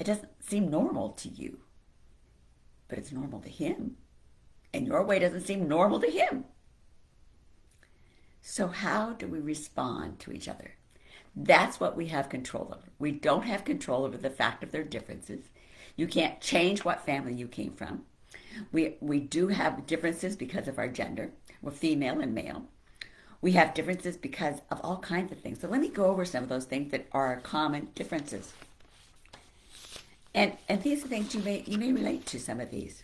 It doesn't seem normal to you, but it's normal to him. And your way doesn't seem normal to him. So how do we respond to each other? That's what we have control over. We don't have control over the fact of their differences. You can't change what family you came from. We do have differences because of our gender. We're female and male. We have differences because of all kinds of things. So let me go over some of those things that are our common differences. And these are things you may relate to some of these.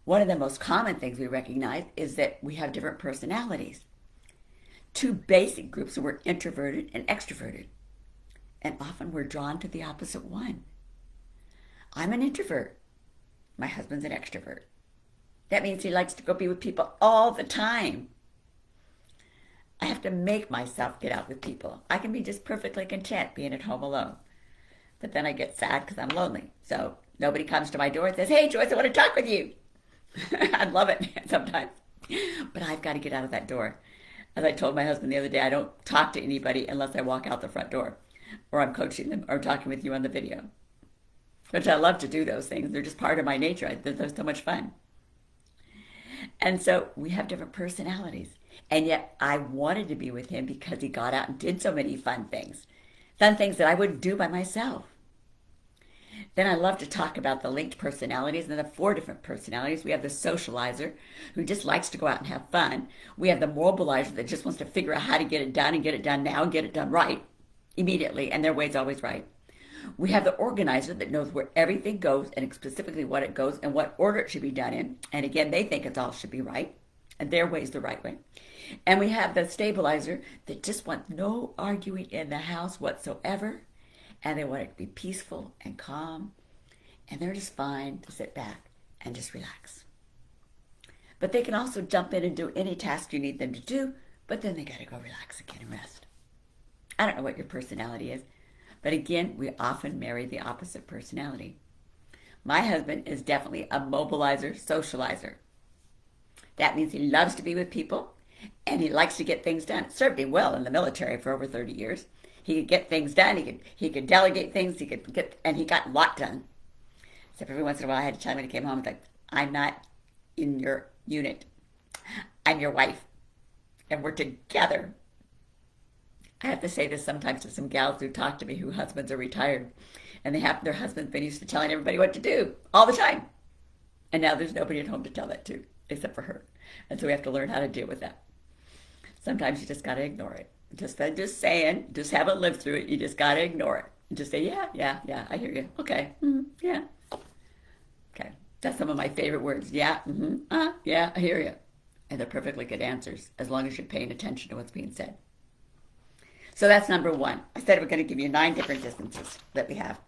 One of the most common things we recognize is that we have different personalities. Two basic groups are we're introverted and extroverted. And often we're drawn to the opposite one. I'm an introvert. My husband's an extrovert. That means he likes to go be with people all the time. I have to make myself get out with people. I can be just perfectly content being at home alone. But then I get sad because I'm lonely. So nobody comes to my door and says, "Hey, Joyce, I want to talk with you." I love it sometimes. But I've got to get out of that door. As I told my husband the other day, I don't talk to anybody unless I walk out the front door. Or I'm coaching them or talking with you on the video. Which I love to do those things. They're just part of my nature. They're so much fun. And so we have different personalities. And yet I wanted to be with him because he got out and did so many fun things. Fun things that I wouldn't do by myself. Then I love to talk about the linked personalities. And then the 4 different personalities. We have the socializer who just likes to go out and have fun. We have the mobilizer that just wants to figure out how to get it done and get it done now and get it done right immediately. And their way's always right. We have the organizer that knows where everything goes and specifically what it goes and what order it should be done in. And again, they think it all should be right. And their way is the right way. And we have the stabilizer that just wants no arguing in the house whatsoever. And they want it to be peaceful and calm. And they're just fine to sit back and just relax. But they can also jump in and do any task you need them to do. But then they got to go relax again and rest. I don't know what your personality is. But again, we often marry the opposite personality. My husband is definitely a mobilizer, socializer. That means he loves to be with people and he likes to get things done. It served him well in the military for over 30 years. He could get things done. He could delegate things. And he got a lot done. Except every once in a while I had to tell him when he came home, it's like, "I'm not in your unit. I'm your wife. And we're together." I have to say this sometimes to some gals who talk to me whose husbands are retired. And their husbands been used to telling everybody what to do all the time. And now there's nobody at home to tell that to, except for her. And so we have to learn how to deal with that. Sometimes you just got to ignore it. Just saying, just haven't lived through it. You just got to ignore it. And just say, yeah, I hear you. Okay, yeah. Okay, that's some of my favorite words. Yeah, yeah, I hear you. And they're perfectly good answers as long as you're paying attention to what's being said. So that's number 1. I said we're going to give you 9 different distances that we have.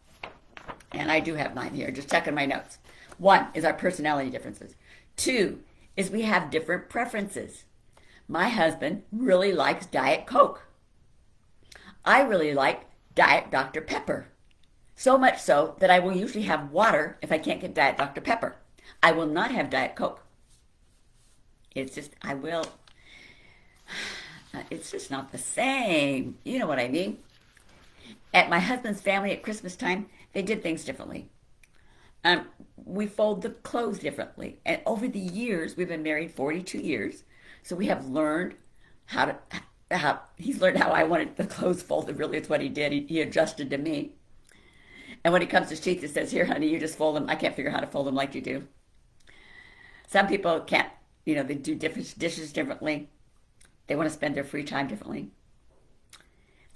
And I do have 9 here. Just checking my notes. 1 is our personality differences. 2 is we have different preferences. My husband really likes Diet Coke. I really like Diet Dr. Pepper. So much so that I will usually have water if I can't get Diet Dr. Pepper. I will not have Diet Coke. It's just not the same. You know what I mean? At my husband's family at Christmas time, they did things differently. We fold the clothes differently. And over the years, we've been married 42 years. So we have learned he's learned how I wanted the clothes folded. Really, it's what he did. He adjusted to me. And when it comes to sheets, it says, "Here, honey, you just fold them." I can't figure out how to fold them like you do. Some people can't, they do dishes differently. They want to spend their free time differently.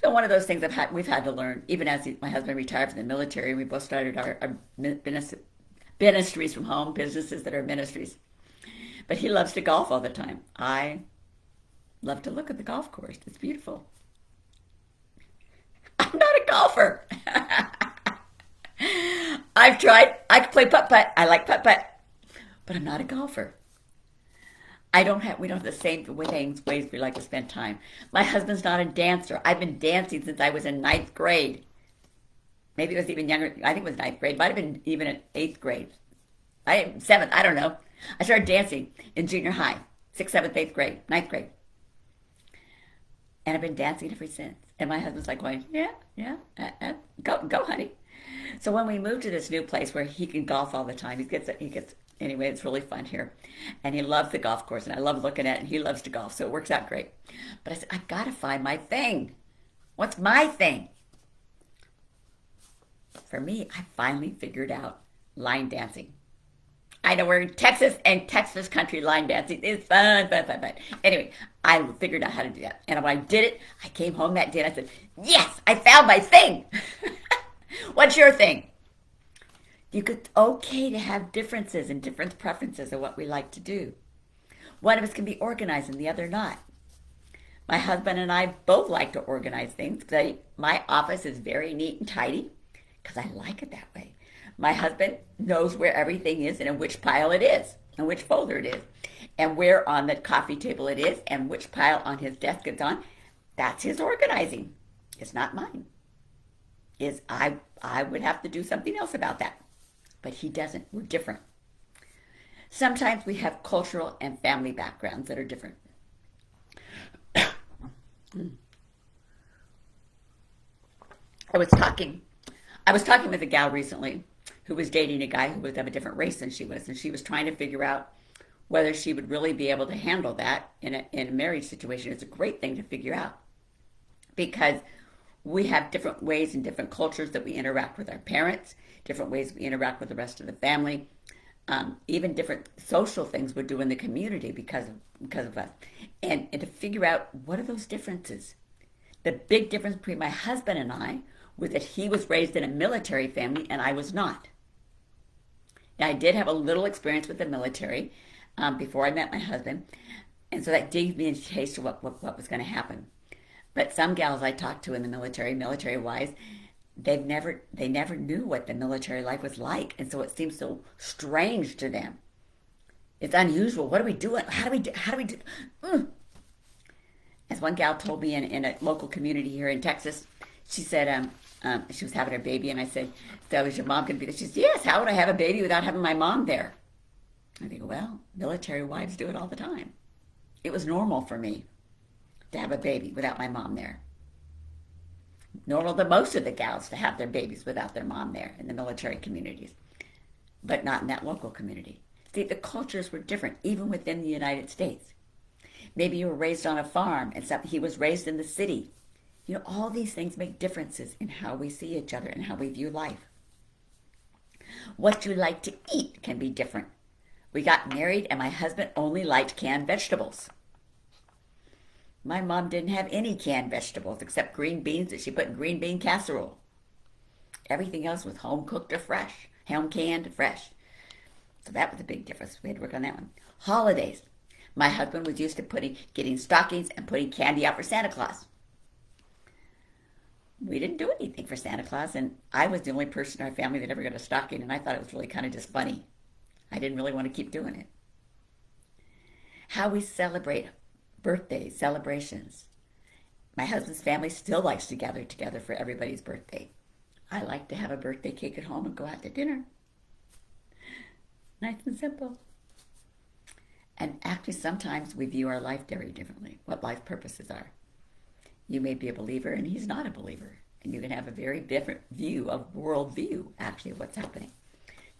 So one of those things we've had to learn, even as my husband retired from the military, we both started our ministries from home, businesses that are ministries. But he loves to golf all the time. I love to look at the golf course. It's beautiful. I'm not a golfer. I've tried. I can play putt-putt. I like putt-putt. But I'm not a golfer. We don't have the same ways we like to spend time. My husband's not a dancer. I've been dancing since I was in 9th grade. Maybe it was even younger. I think it was 9th grade. Might have been even in 8th grade. 7th, I don't know. I started dancing in junior high, 6th, 7th, 8th grade, 9th grade. And I've been dancing ever since. And my husband's like going, yeah, go, honey. So when we moved to this new place where he can golf all the time, anyway, it's really fun here. And he loves the golf course, and I love looking at it, and he loves to golf, so it works out great. But I said, I've got to find my thing. What's my thing? For me, I finally figured out line dancing. I know we're in Texas, and Texas country line dancing is fun, fun, fun, fun. Anyway, I figured out how to do that. And when I did it, I came home that day and I said, yes, I found my thing. What's your thing? It's okay to have differences and different preferences of what we like to do. One of us can be organized and the other not. My husband and I both like to organize things. My office is very neat and tidy because I like it that way. My husband knows where everything is and in which pile it is, and which folder it is, and where on the coffee table it is, and which pile on his desk it's on. That's his organizing. It's not mine. I would have to do something else about that. But he doesn't. We're different. Sometimes we have cultural and family backgrounds that are different. I was talking with a gal recently who was dating a guy who was of a different race than she was, and she was trying to figure out whether she would really be able to handle that in a marriage situation. It's a great thing to figure out because we have different ways and different cultures that we interact with our parents, different ways we interact with the rest of the family, even different social things we do in the community because of us. And to figure out what are those differences. The big difference between my husband and I was that he was raised in a military family and I was not. Now, I did have a little experience with the military before I met my husband, and so that gave me a taste of what was going to happen. But some gals I talked to in the military-wise, they never knew what the military life was like, and so it seems so strange to them. It's unusual. What are we doing? How do we do? As one gal told me in a local community here in Texas, she said she was having her baby, and I said, "So is your mom going to be there?" She said, "Yes. How would I have a baby without having my mom there?" I think, well, military wives do it all the time. It was normal for me to have a baby without my mom there. Normal to most of the gals to have their babies without their mom there in the military communities, but not in that local community. See, the cultures were different, even within the United States. Maybe you were raised on a farm, and he was raised in the city. You know, all these things make differences in how we see each other and how we view life. What you like to eat can be different. We got married, and my husband only liked canned vegetables. My mom didn't have any canned vegetables except green beans that she put in green bean casserole. Everything else was home cooked or fresh, home canned, fresh. So that was a big difference. We had to work on that one. Holidays. My husband was used to getting stockings and putting candy out for Santa Claus. We didn't do anything for Santa Claus, and I was the only person in our family that ever got a stocking, and I thought it was really kind of just funny. I didn't really want to keep doing it. How we celebrate birthdays, celebrations. My husband's family still likes to gather together for everybody's birthday. I like to have a birthday cake at home and go out to dinner. Nice and simple. And actually, sometimes we view our life very differently, what life purposes are. You may be a believer and he's not a believer. And you can have a very different view of worldview, actually, of what's happening.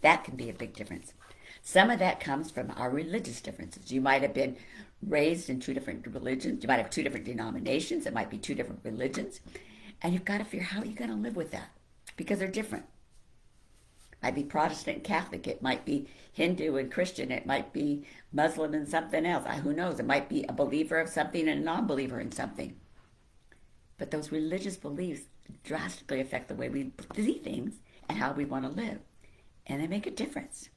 That can be a big difference. Some of that comes from our religious differences. You might have been raised in two different religions. You might have two different denominations. It might be two different religions. And you've got to figure out how you're going to live with that because they're different. It might be Protestant and Catholic. It might be Hindu and Christian. It might be Muslim and something else. Who knows? It might be a believer of something and a non-believer in something. But those religious beliefs drastically affect the way we see things and how we want to live. And they make a difference.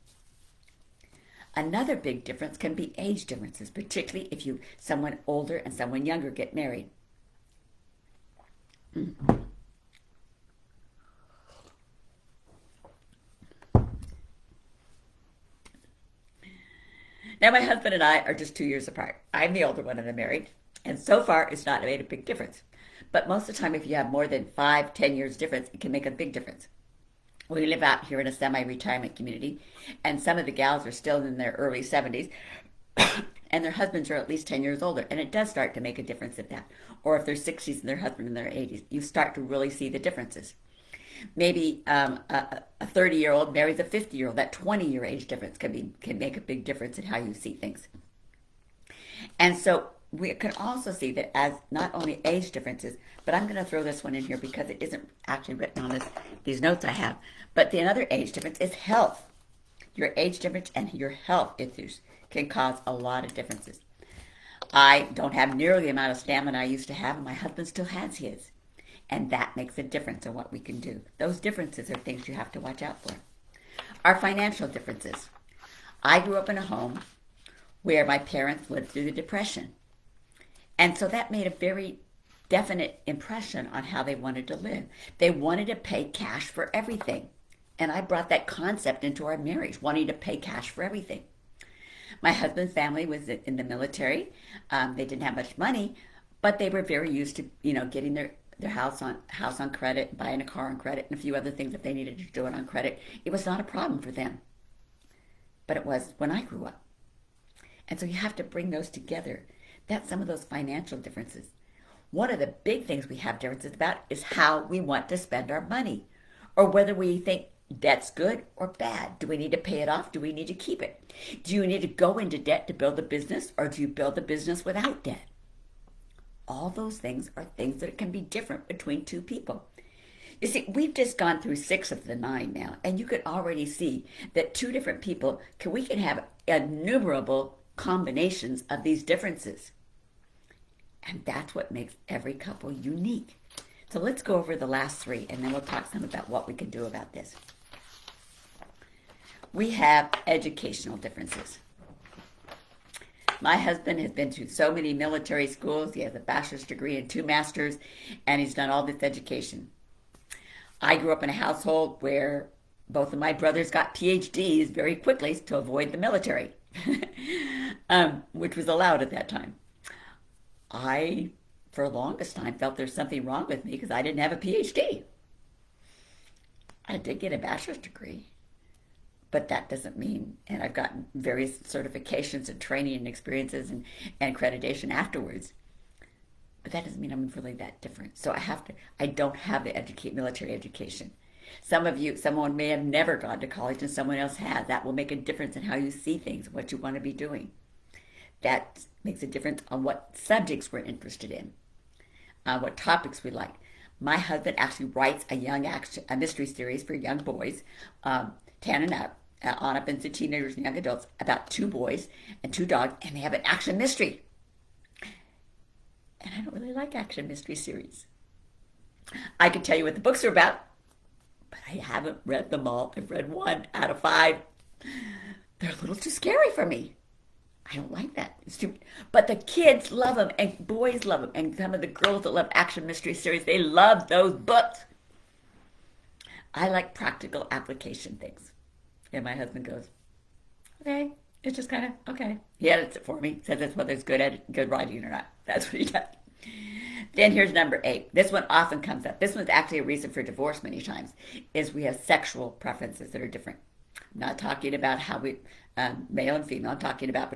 Another big difference can be age differences, particularly if someone older and someone younger get married. Now, my husband and I are just 2 years apart. I'm the older one in the marriage, and so far it's not made a big difference. But most of the time, if you have more than 5-10 years difference, it can make a big difference. We live out here in a semi-retirement community, and some of the gals are still in their early 70s, and their husbands are at least 10 years older, and it does start to make a difference at that. Or if they're 60s and their husband in their 80s, you start to really see the differences. Maybe a 30-year-old marries a 50-year-old. That 20-year age difference can make a big difference in how you see things. And so we can also see that as not only age differences, but I'm going to throw this one in here because it isn't actually written on these notes I have. But another age difference is health. Your age difference and your health issues can cause a lot of differences. I don't have nearly the amount of stamina I used to have, and my husband still has his. And that makes a difference in what we can do. Those differences are things you have to watch out for. Our financial differences. I grew up in a home where my parents lived through the Depression. And so that made a very definite impression on how they wanted to live. They wanted to pay cash for everything. And I brought that concept into our marriage, wanting to pay cash for everything. My husband's family was in the military. They didn't have much money, but they were very used to, getting their house on credit, buying a car on credit, and a few other things if they needed to do it on credit. It was not a problem for them. But it was when I grew up. And so you have to bring those together. That's some of those financial differences. One of the big things we have differences about is how we want to spend our money, or whether we think debt's good or bad. Do we need to pay it off? Do we need to keep it? Do you need to go into debt to build a business, or do you build a business without debt? All those things are things that can be different between two people. You see, we've just gone through 6 of the 9 now, and you could already see that two different people, we can have innumerable combinations of these differences. And that's what makes every couple unique. So let's go over the last 3, and then we'll talk some about what we can do about this. We have educational differences. My husband has been through so many military schools. He has a bachelor's degree and 2 masters, and he's done all this education. I grew up in a household where both of my brothers got PhDs very quickly to avoid the military, which was allowed at that time. I, for the longest time, felt there's something wrong with me because I didn't have a PhD. I did get a bachelor's degree, but that doesn't mean, and I've gotten various certifications and training and experiences and accreditation afterwards, but that doesn't mean I'm really that different. So I don't have the military education. Someone may have never gone to college and someone else has. That will make a difference in how you see things, what you want to be doing. That makes a difference on what subjects we're interested in, what topics we like. My husband actually writes a mystery series for young boys, 10 and up, on up into teenagers and young adults, about 2 boys and 2 dogs, and they have an action mystery. And I don't really like action mystery series. I could tell you what the books are about, but I haven't read them all. I've read 1 out of 5. They're a little too scary for me. I don't like that. It's too, but the kids love them, and boys love them, and some of the girls that love action mystery series, they love those books. I like practical application things. And my husband goes, okay, it's just kind of, okay. He edits it for me, says that's whether it's good writing or not. That's what he does. Then here's number 8. This one often comes up. This one's actually a reason for divorce many times, is we have sexual preferences that are different. I'm not talking about how male and female. I'm talking about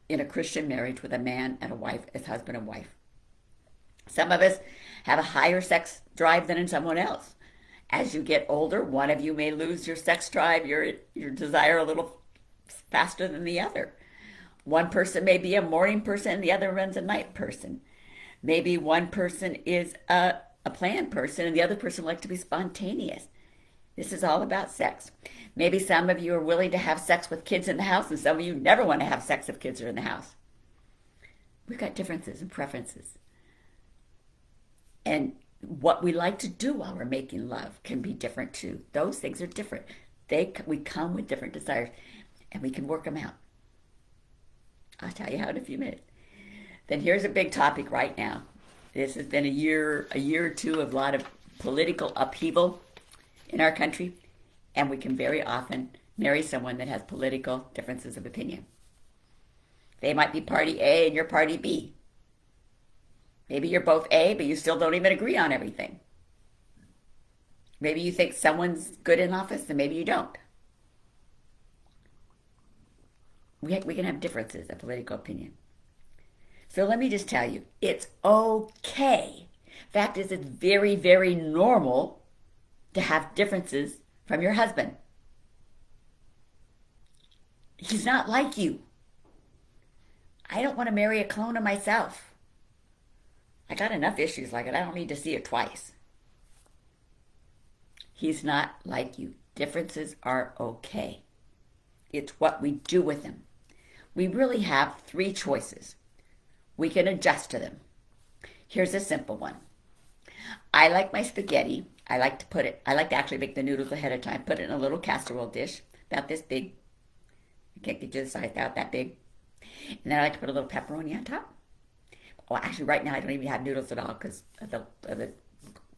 in a Christian marriage with a man and a wife as husband and wife. Some of us have a higher sex drive than in someone else. As you get older, one of you may lose your sex drive, your desire a little faster than the other. One person may be a morning person and the other one's a night person. Maybe one person is a planned person and the other person likes to be spontaneous. This is all about sex. Maybe some of you are willing to have sex with kids in the house, and some of you never want to have sex if kids are in the house. We've got differences and preferences. And what we like to do while we're making love can be different too. Those things are different. We come with different desires, and we can work them out. I'll tell you how in a few minutes. Then here's a big topic right now. This has been a year or 2 of a lot of political upheaval in our country, and we can very often marry someone that has political differences of opinion. They might be party A and you're party B. Maybe you're both A, but you still don't even agree on everything. Maybe you think someone's good in office and maybe you don't. We can have differences of political opinion. So let me just tell you, it's okay. Fact is, it's very, very normal to have differences from your husband. He's not like you. I don't want to marry a clone of myself. I got enough issues like it. I don't need to see it twice. He's not like you. Differences are okay. It's what we do with them. We really have three choices. We can adjust to them. Here's a simple one. I like my spaghetti. I like to actually make the noodles ahead of time. Put it in a little casserole dish, about this big. I can't get you the size out that big. And then I like to put a little pepperoni on top. Well, actually, right now I don't even have noodles at all because of the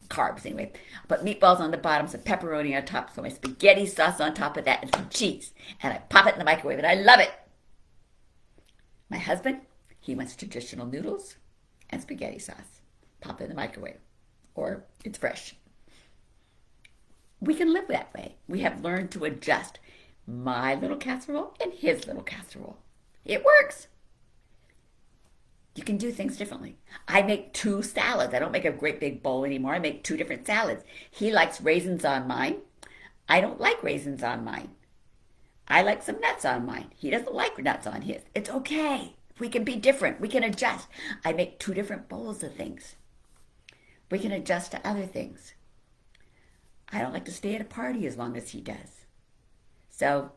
carbs anyway. I put meatballs on the bottom, some pepperoni on top, so my spaghetti sauce on top of that, and some cheese. And I pop it in the microwave, and I love it. My husband, he wants traditional noodles and spaghetti sauce. Pop it in the microwave, or it's fresh. We can live that way. We have learned to adjust my little casserole and his little casserole. It works. You can do things differently. I make 2 salads. I don't make a great big bowl anymore. I make 2 different salads. He likes raisins on mine. I don't like raisins on mine. I like some nuts on mine. He doesn't like nuts on his. It's okay. We can be different. We can adjust. I make 2 different bowls of things. We can adjust to other things. I don't like to stay at a party as long as he does. So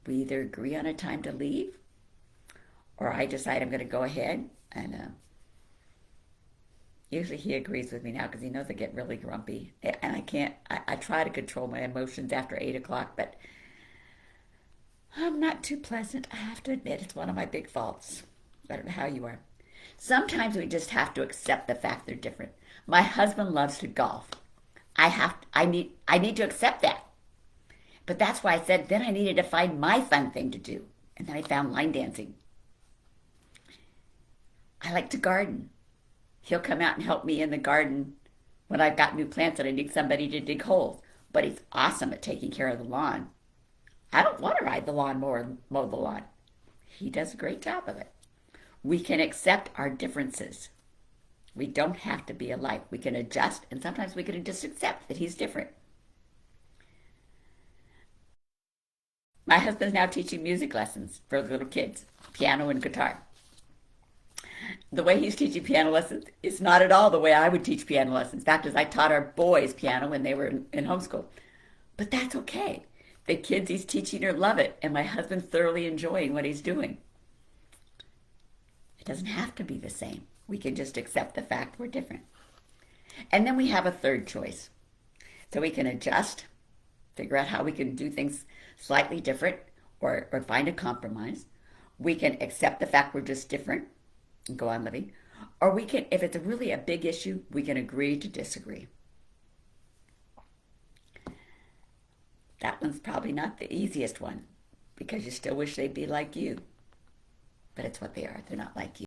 we either agree on a time to leave, or I decide I'm going to go ahead, and usually he agrees with me now because he knows I get really grumpy, and I try to control my emotions after 8 o'clock, but I'm not too pleasant. I have to admit it's one of my big faults. I don't know how you are. Sometimes we just have to accept the fact they're different. My husband loves to golf. I need to accept that. But that's why I said then I needed to find my fun thing to do. And then I found line dancing. I like to garden. He'll come out and help me in the garden when I've got new plants and I need somebody to dig holes. But he's awesome at taking care of the lawn. I don't want to ride the lawnmower and mow the lawn. He does a great job of it. We can accept our differences. We don't have to be alike. We can adjust, and sometimes we can just accept that he's different. My husband's now teaching music lessons for little kids, piano and guitar. The way he's teaching piano lessons is not at all the way I would teach piano lessons. In fact, as I taught our boys piano when they were in homeschool. But that's okay. The kids he's teaching her love it, and my husband's thoroughly enjoying what he's doing. It doesn't have to be the same. We can just accept the fact we're different. And then we have a third choice. So we can adjust, figure out how we can do things slightly different, or find a compromise. We can accept the fact we're just different and go on living. Or we can, if it's really a big issue, we can agree to disagree. That one's probably not the easiest one because you still wish they'd be like you. But it's what they are. They're not like you.